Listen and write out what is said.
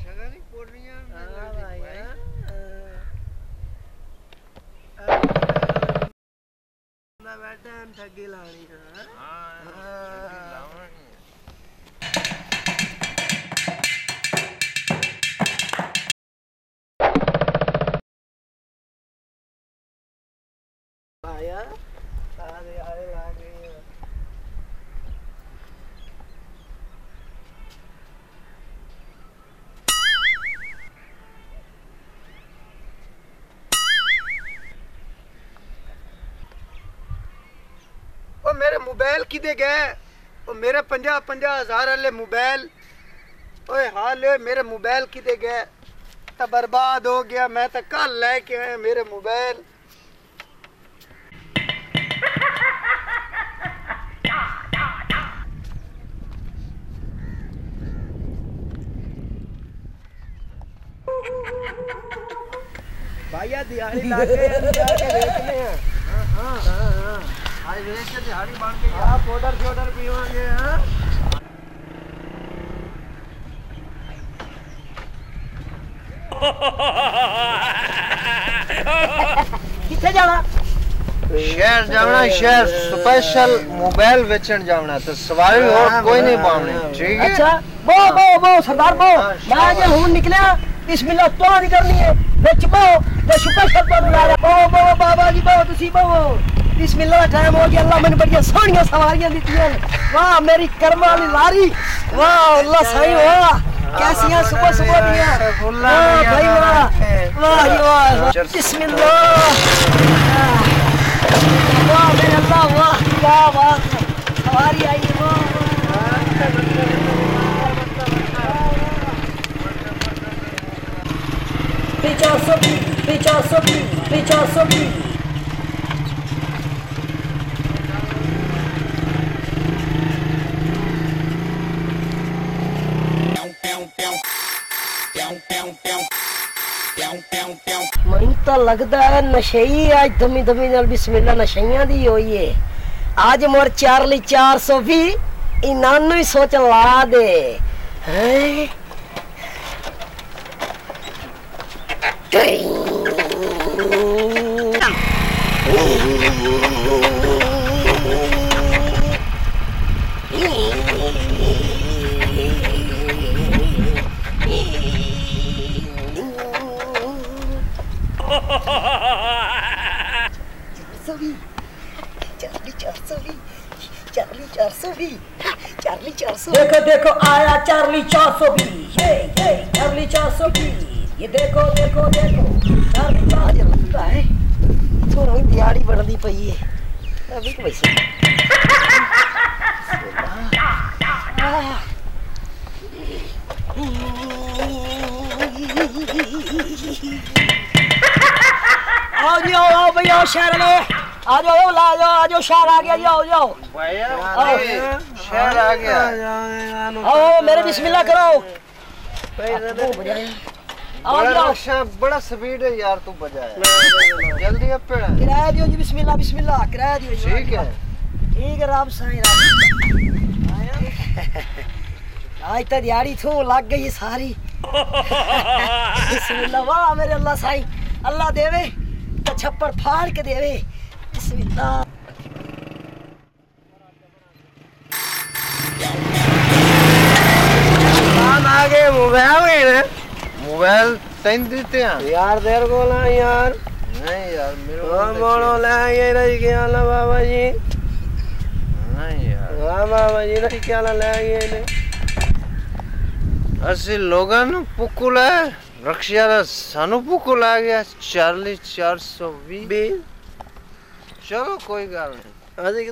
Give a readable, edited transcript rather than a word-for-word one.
शगनी पूर्णिया में भाई ना बैठे हम ठगी लानी है। आया सारे आए लागे ओ मेरे मोबाइल किदे गए ओ मेरे 50,000 वाले मोबाइल ओए हाल मेरे मोबाइल किदे गए तो बर्बाद हो गया। मैं तो कल लेके आया मेरे मोबाइल। भैया दिहाड़ी लाके जाके बेचने हैं। हाँ आज बेच के दिहाड़ी बांध के हाँ पाउडर पीवांगे। हाँ किथे जाना? शहर जाना शहर स्पेशल मोबाइल बेचन जाना तो सवारी और कोई नहीं पावनी ठीक है। अच्छा बो सरदार बो मैं जे हूं निकलिया बिस्मिल्लाह तो नहीं करनी है बेच बो ते स्पेशल तो बुला रहा बो बाबा जी बो तुसी बो बिस्मिल्लाह टाइम हो गया। अल्लाह मैंने बढ़िया सोहणियां सवारियां दित्तियां। वाह मेरी कर्म वाली लारी वाह अल्लाह सही वाह कैसियां सुबह दियां वाह भाई वाह वाह बिस्मिल्लाह वाह मेरे अल्लाह वाह क्या बात है सवारी आई वाह पीछा मैं तो लगता है नशेई आज धमी नाल बिस्मिल्लाह नशेइयां दी होई है। आज मोर चार्ली 400 भी इनानू ही सोच ला दे हैं। चार्ली 400 देखो आया चार्ली 400 भी ये चार्ली 400 भी ये देखो चार्ली 400 लगता है थोड़ा ही दिहाड़ी बढ़ती पई है अभी तो वैसे आओ भैया शहर में आ जाओ शहर आ गया जाओ भैया शहर आ गया आओ मेरे बिस्मिल्लाह करो बड़ा स्पीड है यार तू बजाया जल्दी अब पे किराया दियो जी बिस्मिल्लाह किराया दियो ठीक है राम साईं आज तो दिहाड़ी थू लग गई सारी बिस्मिल्लाह वाह मेरे अल्लाह साईं अल्लाह देवे तो छप्पर फाड़ के देवे बिस्मिल्लाह। आगे मोबाइल तीन देते हैं यार देर को ला यार नहीं यार मेरे मोड़ो ले रही क्या ला बाबा जी नहीं यार वाह बाबा जी रही क्या ला ले असि लोगन पुकुल है रक्षा सानू पुकुल आ गया चार्ली 420 चलो कोई गल नहीं अजी कि